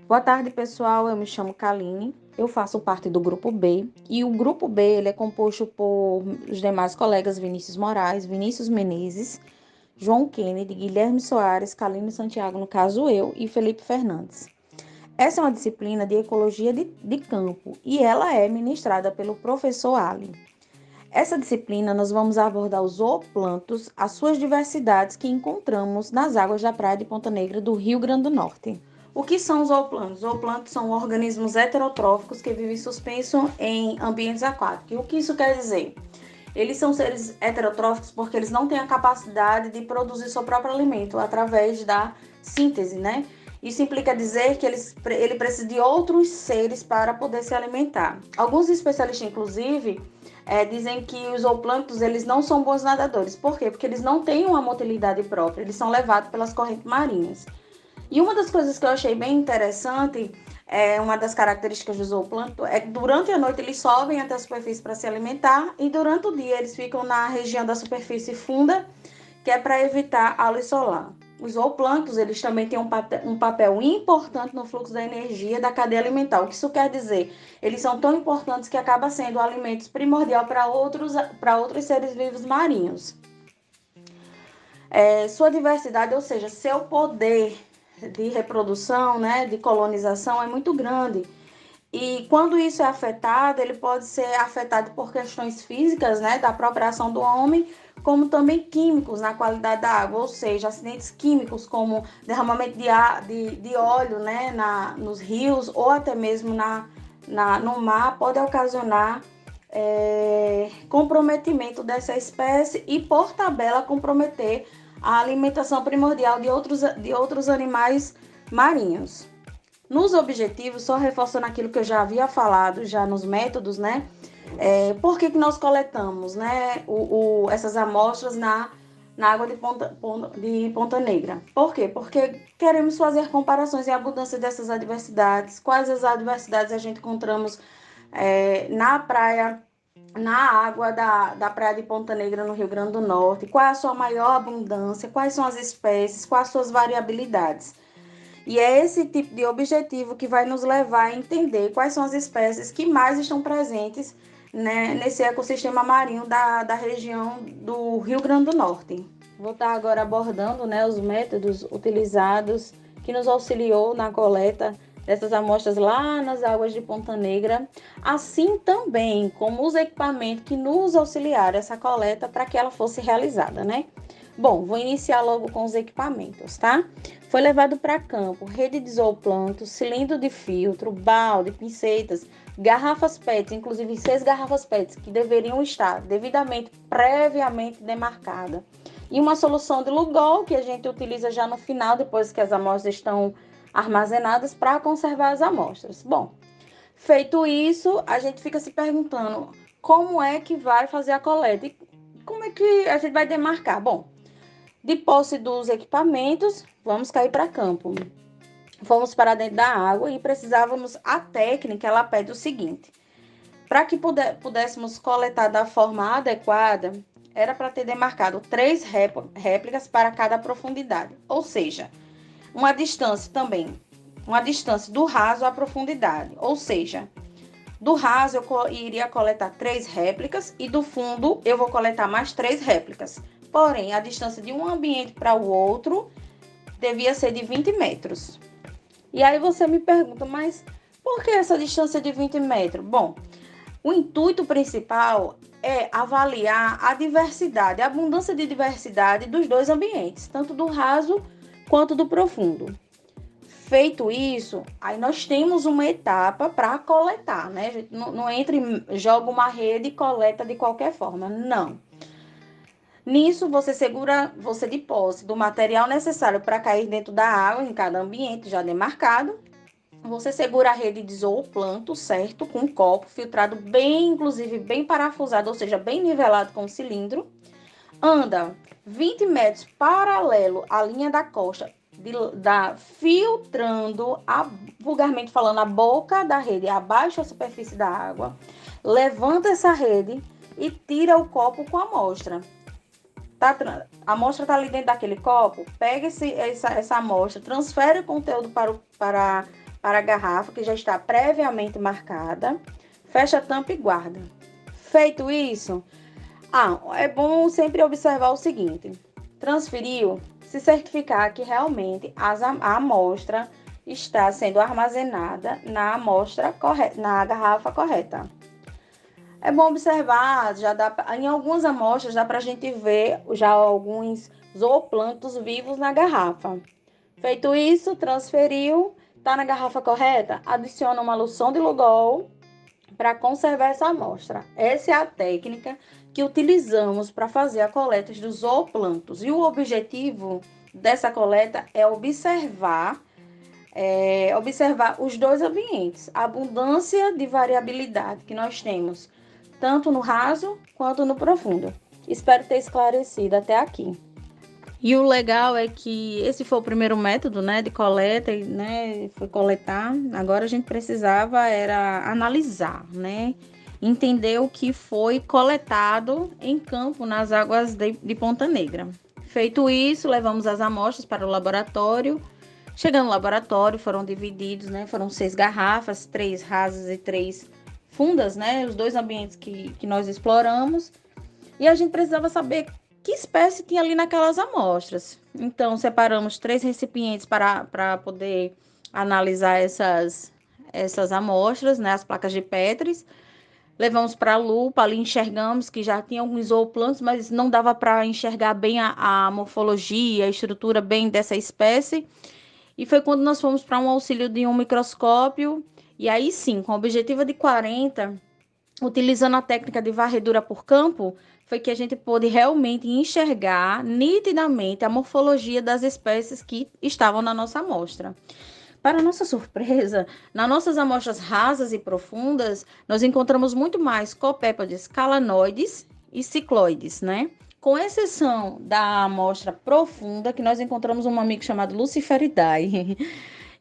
Boa tarde, pessoal. Eu me chamo Kaline. Eu faço parte do grupo B. E o grupo B ele é composto por os demais colegas Vinícius Moraes, Vinícius Menezes, João Kennedy, Guilherme Soares, Kaline Santiago, no caso eu, e Felipe Fernandes. Essa é uma disciplina de ecologia de campo e ela é ministrada pelo professor Ali. Essa disciplina nós vamos abordar os zooplânctons, as suas diversidades que encontramos nas águas da praia de Ponta Negra do Rio Grande do Norte. O que são os zooplânctons? Zooplânctons são organismos heterotróficos que vivem suspensos em ambientes aquáticos. E o que isso quer dizer? Eles são seres heterotróficos porque eles não têm a capacidade de produzir seu próprio alimento através da síntese, né? Isso implica dizer que ele precisa de outros seres para poder se alimentar. Alguns especialistas, inclusive, dizem que os zooplânctons eles não são bons nadadores. Por quê? Porque eles não têm uma motilidade própria, eles são levados pelas correntes marinhas. E uma das coisas que eu achei bem interessante, uma das características do zooplâncton, é que durante a noite eles sobem até a superfície para se alimentar e durante o dia eles ficam na região da superfície funda, que é para evitar a luz solar. Os zooplânctons eles também têm um papel importante no fluxo da energia da cadeia alimentar. O que isso quer dizer? Eles são tão importantes que acabam sendo alimentos primordial para outros seres vivos marinhos. Sua diversidade, ou seja, seu poder de reprodução, né, de colonização é muito grande. E quando isso é afetado, ele pode ser afetado por questões físicas, né, da própria ação do homem, como também químicos na qualidade da água, ou seja, acidentes químicos como derramamento de óleo, né, nos rios ou até mesmo no mar, pode ocasionar comprometimento dessa espécie e, por tabela, comprometer a alimentação primordial de outros animais marinhos. Nos objetivos, só reforçando aquilo que eu já havia falado, já nos métodos, né? Por que nós coletamos, né, essas amostras na água de Ponta Negra? Por quê? Porque queremos fazer comparações e abundância dessas adversidades. Quais as adversidades a gente encontramos na praia, na água da praia de Ponta Negra, no Rio Grande do Norte? Qual é a sua maior abundância? Quais são as espécies? Quais as suas variabilidades? E é esse tipo de objetivo que vai nos levar a entender quais são as espécies que mais estão presentes, né, nesse ecossistema marinho da região do Rio Grande do Norte. Vou estar agora abordando, né, os métodos utilizados que nos auxiliou na coleta dessas amostras lá nas águas de Ponta Negra, assim também como os equipamentos que nos auxiliaram essa coleta para que ela fosse realizada, né? Bom, vou iniciar logo com os equipamentos, tá? Foi levado para campo rede de zooplâncton, cilindro de filtro, balde, pincetas, garrafas PET, inclusive 6 garrafas PET que deveriam estar devidamente, previamente demarcadas. E uma solução de Lugol que a gente utiliza já no final, depois que as amostras estão armazenadas, para conservar as amostras. Bom, feito isso, a gente fica se perguntando como é que vai fazer a coleta e como é que a gente vai demarcar? Bom, de posse dos equipamentos, vamos cair para campo. Fomos para dentro da água e precisávamos, a técnica, ela pede o seguinte: para que pudéssemos coletar da forma adequada, era para ter demarcado 3 réplicas para cada profundidade, ou seja, uma distância do raso à profundidade, ou seja, do raso eu iria coletar 3 réplicas e do fundo eu vou coletar mais 3 réplicas. Porém, a distância de um ambiente para o outro devia ser de 20 metros. E aí você me pergunta, mas por que essa distância de 20 metros? Bom, o intuito principal é avaliar a diversidade, a abundância de diversidade dos dois ambientes, tanto do raso quanto do profundo. Feito isso, aí nós temos uma etapa para coletar, né? A gente não entra e joga uma rede e coleta de qualquer forma, não. Nisso, você de posse do material necessário para cair dentro da água, em cada ambiente já demarcado. Você segura a rede de zooplâncton, certo? Com um copo filtrado bem, inclusive bem parafusado, ou seja, bem nivelado com o cilindro. Anda 20 metros paralelo à linha da costa, filtrando, vulgarmente falando, a boca da rede abaixo da superfície da água. Levanta essa rede e tira o copo com a amostra. A amostra está ali dentro daquele copo, pega essa amostra, transfere o conteúdo para para a garrafa que já está previamente marcada, fecha a tampa e guarda. Feito isso, é bom sempre observar o seguinte: transferiu, se certificar que realmente a amostra está sendo armazenada na amostra correta, na garrafa correta. É bom observar, em algumas amostras dá para a gente ver já alguns zooplânctons vivos na garrafa. Feito isso, transferiu, está na garrafa correta, adiciona uma loção de Lugol para conservar essa amostra. Essa é a técnica que utilizamos para fazer a coleta dos zooplânctons. E o objetivo dessa coleta é observar os dois ambientes, a abundância de variabilidade que nós temos, tanto no raso quanto no profundo. Espero ter esclarecido até aqui. E o legal é que esse foi o primeiro método, né, de coleta, né, foi coletar. Agora a gente precisava era analisar, né, entender o que foi coletado em campo nas águas de Ponta Negra. Feito isso, levamos as amostras para o laboratório. Chegando no laboratório, foram divididos, né, foram 6 garrafas, 3 rasas e 3 fundas, né, os 2 ambientes que nós exploramos. E a gente precisava saber que espécie tinha ali naquelas amostras. Então, separamos 3 recipientes para poder analisar essas amostras, né, as placas de Petri. Levamos para a lupa, ali enxergamos que já tinha alguns zooplânctons, mas não dava para enxergar bem a morfologia, a estrutura bem dessa espécie. E foi quando nós fomos para um auxílio de um microscópio, e aí sim, com a objetiva de 40, utilizando a técnica de varredura por campo, foi que a gente pôde realmente enxergar nitidamente a morfologia das espécies que estavam na nossa amostra. Para nossa surpresa, nas nossas amostras rasas e profundas, nós encontramos muito mais copépodes calanoides e cicloides, né? Com exceção da amostra profunda, que nós encontramos um amigo chamado Luciferidae.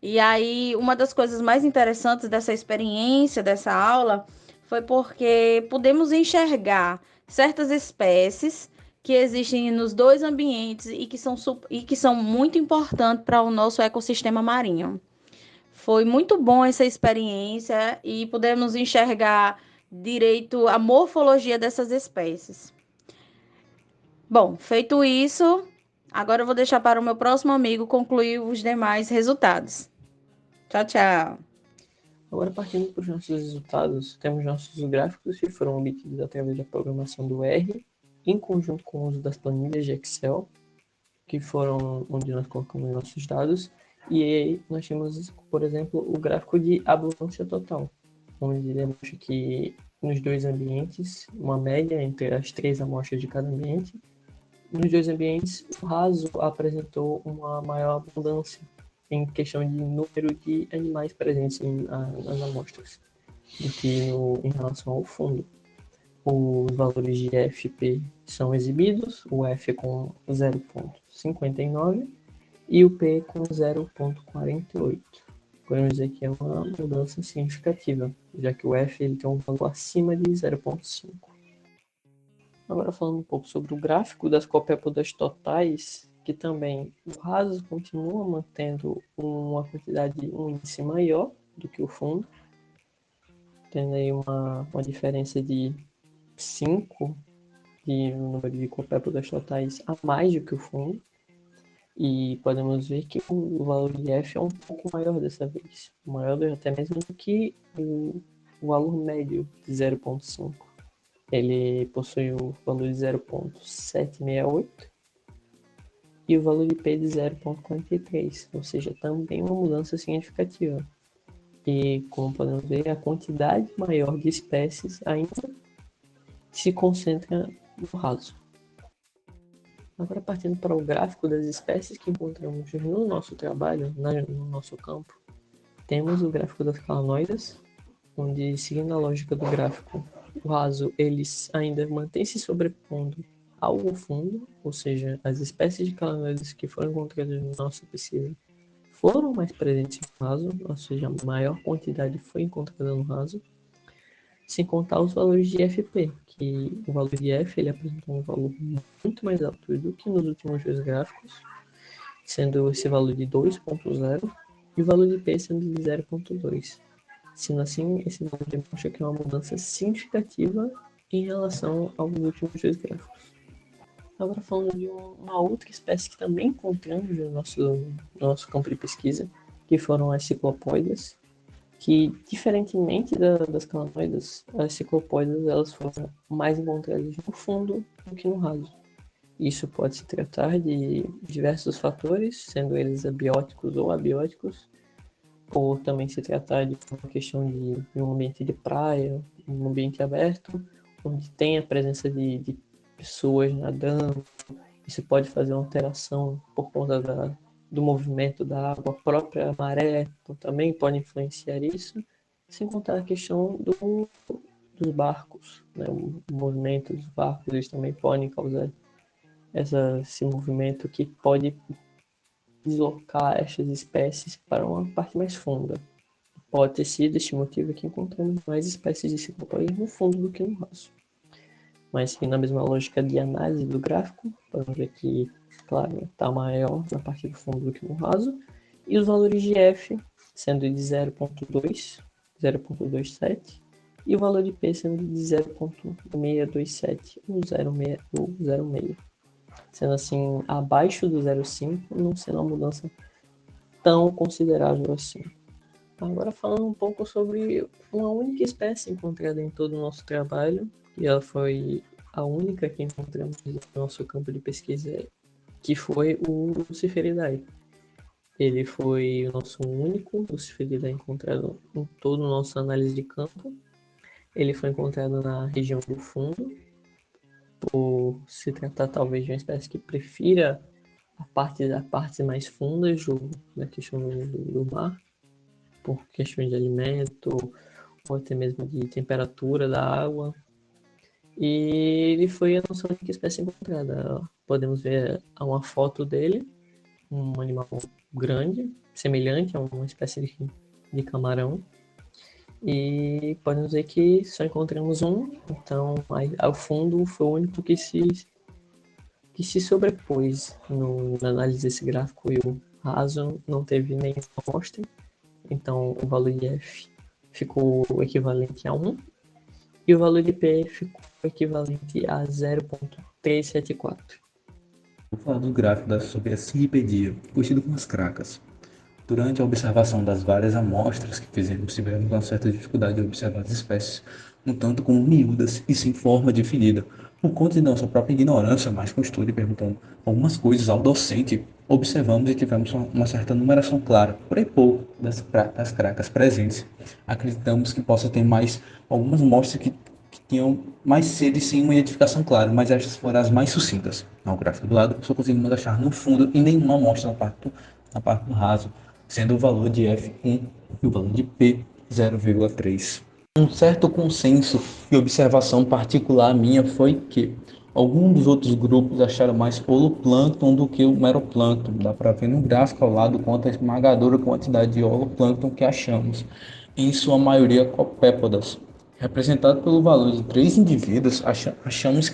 E aí, uma das coisas mais interessantes dessa experiência, dessa aula, foi porque pudemos enxergar certas espécies que existem nos 2 ambientes e que são muito importantes para o nosso ecossistema marinho. Foi muito bom essa experiência e pudemos enxergar direito a morfologia dessas espécies. Bom, feito isso, agora eu vou deixar para o meu próximo amigo concluir os demais resultados. Tchau, tchau. Agora, partindo para os nossos resultados, temos nossos gráficos que foram obtidos através da programação do R, em conjunto com o uso das planilhas de Excel, que foram onde nós colocamos nossos dados. E aí nós temos, por exemplo, o gráfico de abundância total, onde demonstra que nos 2 ambientes, uma média entre as 3 amostras de cada ambiente. Nos 2 ambientes, o raso apresentou uma maior abundância em questão de número de animais presentes nas amostras do que em relação ao fundo. Os valores de FP são exibidos, o F com 0,59 e o P com 0,48. Podemos dizer que é uma mudança significativa, já que o F ele tem um valor acima de 0,5. Agora falando um pouco sobre o gráfico das copépodas totais, que também o raso continua mantendo uma quantidade, um índice maior do que o fundo, tendo aí uma diferença de 5 de número de copépodas totais a mais do que o fundo. E podemos ver que o valor de F é um pouco maior dessa vez, maior até mesmo do que o valor médio de 0,5. Ele possui o valor de 0,768 e o valor de P de 0,43, ou seja, também uma mudança significativa. E como podemos ver, a quantidade maior de espécies ainda se concentra no raso. Agora, partindo para o gráfico das espécies que encontramos no nosso trabalho, no nosso campo, temos o gráfico das calanoides, onde, seguindo a lógica do gráfico, o raso eles ainda mantém se sobrepondo ao fundo, ou seja, as espécies de calanoides que foram encontradas na nossa pesquisa foram mais presentes no raso, ou seja, a maior quantidade foi encontrada no raso, sem contar os valores de FP, que o valor de F ele apresentou um valor muito mais alto do que nos últimos 2 gráficos, sendo esse valor de 2,0 e o valor de P sendo de 0,2. Sendo assim, esse valor demonstra que é uma mudança significativa em relação aos últimos dois gráficos. Agora falando de uma outra espécie que também encontramos no nosso campo de pesquisa, que foram as ciclopóides, que, diferentemente das calanoides, as ciclopóides elas foram mais encontradas no fundo do que no raso. Isso pode se tratar de diversos fatores, sendo eles abióticos ou abióticos, ou também se tratar de uma questão de um ambiente de praia, um ambiente aberto, onde tem a presença de pessoas nadando. Isso pode fazer uma alteração por conta do movimento da água, a própria maré, então também pode influenciar isso, sem contar a questão dos barcos, né? O movimento dos barcos, eles também podem causar esse movimento que pode deslocar essas espécies para uma parte mais funda. Pode ter sido este motivo que encontramos mais espécies de ciclopóides no fundo do que no raso. Mas sim, na mesma lógica de análise do gráfico, podemos ver que, claro, está maior na parte do fundo do que no raso, e os valores de F sendo de 0,2, 0,27, e o valor de P sendo de 0,627, ou 0,6, sendo assim abaixo do 0,5, não sendo uma mudança tão considerável assim. Agora falando um pouco sobre uma única espécie encontrada em todo o nosso trabalho, e ela foi a única que encontramos no nosso campo de pesquisa, que foi o Luciferidae. Ele foi o nosso único Luciferidae encontrado em toda a nossa análise de campo. Ele foi encontrado na região do fundo, por se tratar talvez de uma espécie que prefira a parte mais fundas da questão do mar, por questões de alimento, ou até mesmo de temperatura da água. E ele foi a nossa única espécie encontrada. Podemos ver uma foto dele, um animal grande, semelhante a uma espécie de camarão. E podemos ver que só encontramos um, então ao fundo foi o único que se sobrepôs na análise desse gráfico, e o raso não teve nenhuma amostra. Então o valor de F ficou equivalente a 1 e o valor de P ficou equivalente a 0,374. Vou falar do gráfico sobre a cirripedia, conhecido como as cracas. Durante a observação das várias amostras que fizemos, tivemos uma certa dificuldade de observar as espécies, um tanto como miúdas e sem forma definida. Por conta de nossa própria ignorância, mas com estudo e perguntando algumas coisas ao docente, observamos e tivemos uma certa numeração clara, porém pouco, das cracas presentes. Acreditamos que possa ter mais algumas amostras que tinham mais cedo e sim uma identificação clara, mas estas foram as mais sucintas. No gráfico do lado, só conseguimos achar no fundo e nenhuma amostra na parte do raso, sendo o valor de F1 e o valor de P 0,3. Um certo consenso e observação particular minha foi que alguns dos outros grupos acharam mais holoplâncton do que o meroplâncton. Dá para ver no gráfico ao lado quanto a esmagadora quantidade de holoplâncton que achamos, em sua maioria copépodas. Representado pelo valor de 3 indivíduos, achamos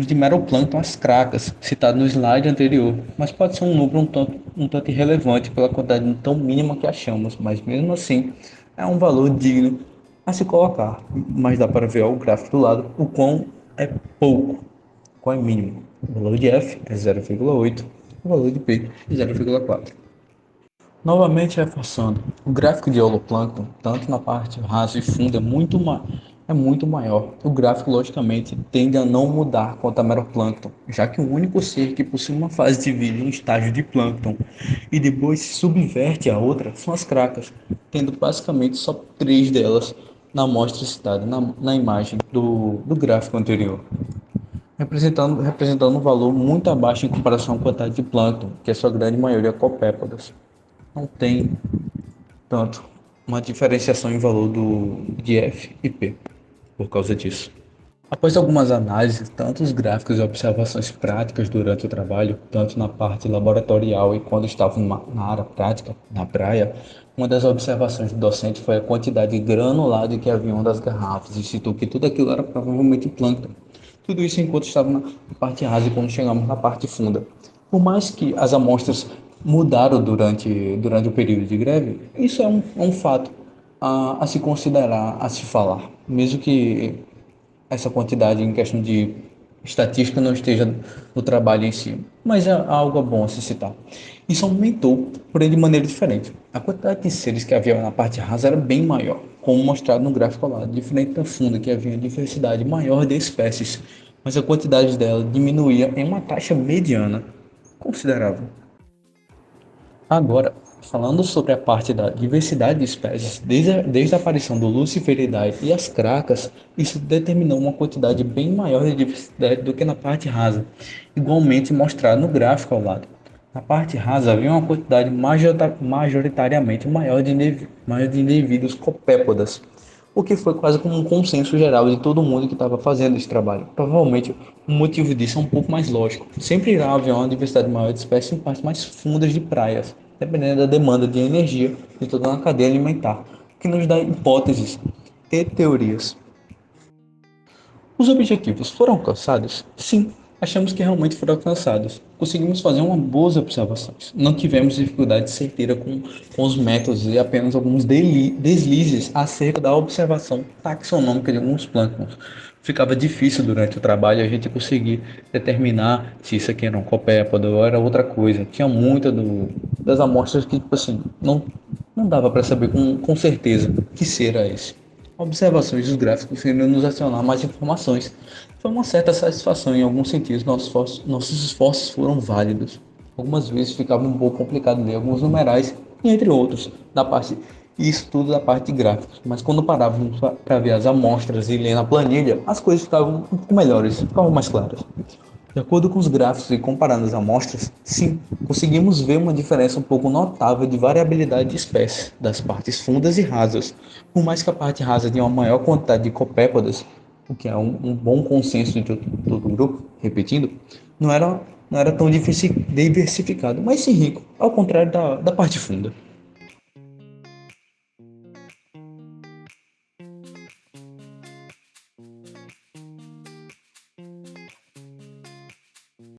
de meroplâncton as cracas, citado no slide anterior, mas pode ser um número um tanto irrelevante pela quantidade tão mínima que achamos, mas mesmo assim é um valor digno a se colocar. Mas dá para ver o gráfico do lado o quão é pouco, o quão é mínimo. O valor de F é 0,8, o valor de P é 0,4. Novamente reforçando, o gráfico de holoplâncton, tanto na parte rasa e funda, é muito maior. O gráfico, logicamente, tende a não mudar quanto a meroplâncton, já que o único ser que possui uma fase de vida em um estágio de plâncton e depois se subverte a outra são as cracas, tendo basicamente só 3 delas na amostra citada na imagem do gráfico anterior. Representando um valor muito abaixo em comparação à quantidade de plâncton, que é sua grande maioria copépodas. Não tem tanto uma diferenciação em valor de F e P por causa disso. Após algumas análises, tanto os gráficos e observações práticas durante o trabalho, tanto na parte laboratorial e quando estava na área prática, na praia, uma das observações do docente foi a quantidade granulada que havia das garrafas e citou que tudo aquilo era provavelmente plâncton. Tudo isso enquanto estava na parte rasa e quando chegamos na parte funda. Por mais que as amostras mudaram durante o período de greve, isso é um fato a se considerar, a se falar, mesmo que essa quantidade em questão de estatística não esteja no trabalho em si, mas é algo bom a se citar. Isso aumentou, porém de maneira diferente. A quantidade de seres que havia na parte rasa era bem maior, como mostrado no gráfico ao lado, diferente da funda, que havia diversidade maior de espécies, mas a quantidade dela diminuía em uma taxa mediana considerável. Agora, falando sobre a parte da diversidade de espécies, desde a aparição do Luciferidae e as cracas, isso determinou uma quantidade bem maior de diversidade do que na parte rasa, igualmente mostrado no gráfico ao lado. Na parte rasa havia uma quantidade majoritariamente maior de indivíduos copépodas, o que foi quase como um consenso geral de todo mundo que estava fazendo esse trabalho. Provavelmente o motivo disso é um pouco mais lógico. Sempre irá haver uma diversidade maior de espécies em partes mais fundas de praias, dependendo da demanda de energia de toda uma cadeia alimentar, o que nos dá hipóteses e teorias. Os objetivos foram alcançados? Sim, achamos que realmente foram alcançados. Conseguimos fazer boas observações. Não tivemos dificuldade certeira com os métodos e apenas alguns deslizes acerca da observação taxonômica de alguns plânctons. Ficava difícil durante o trabalho a gente conseguir determinar se isso aqui era um copépodo ou era outra coisa. Tinha muita das amostras que, tipo assim, não dava para saber com certeza que ser era esse. Observações dos gráficos iriam nos acionar mais informações. Foi uma certa satisfação em alguns sentidos, nossos esforços foram válidos. Algumas vezes ficava um pouco complicado ler alguns numerais, e entre outros, isso tudo da parte de gráficos. Mas quando parávamos para ver as amostras e ler na planilha, as coisas ficavam um pouco melhores, ficavam mais claras. De acordo com os gráficos e comparando as amostras, sim, conseguimos ver uma diferença um pouco notável de variabilidade de espécies das partes fundas e rasas. Por mais que a parte rasa tenha uma maior quantidade de copépodas, o que é um bom consenso de todo o grupo, repetindo, não era tão diversificado, mas sim rico, ao contrário da parte funda.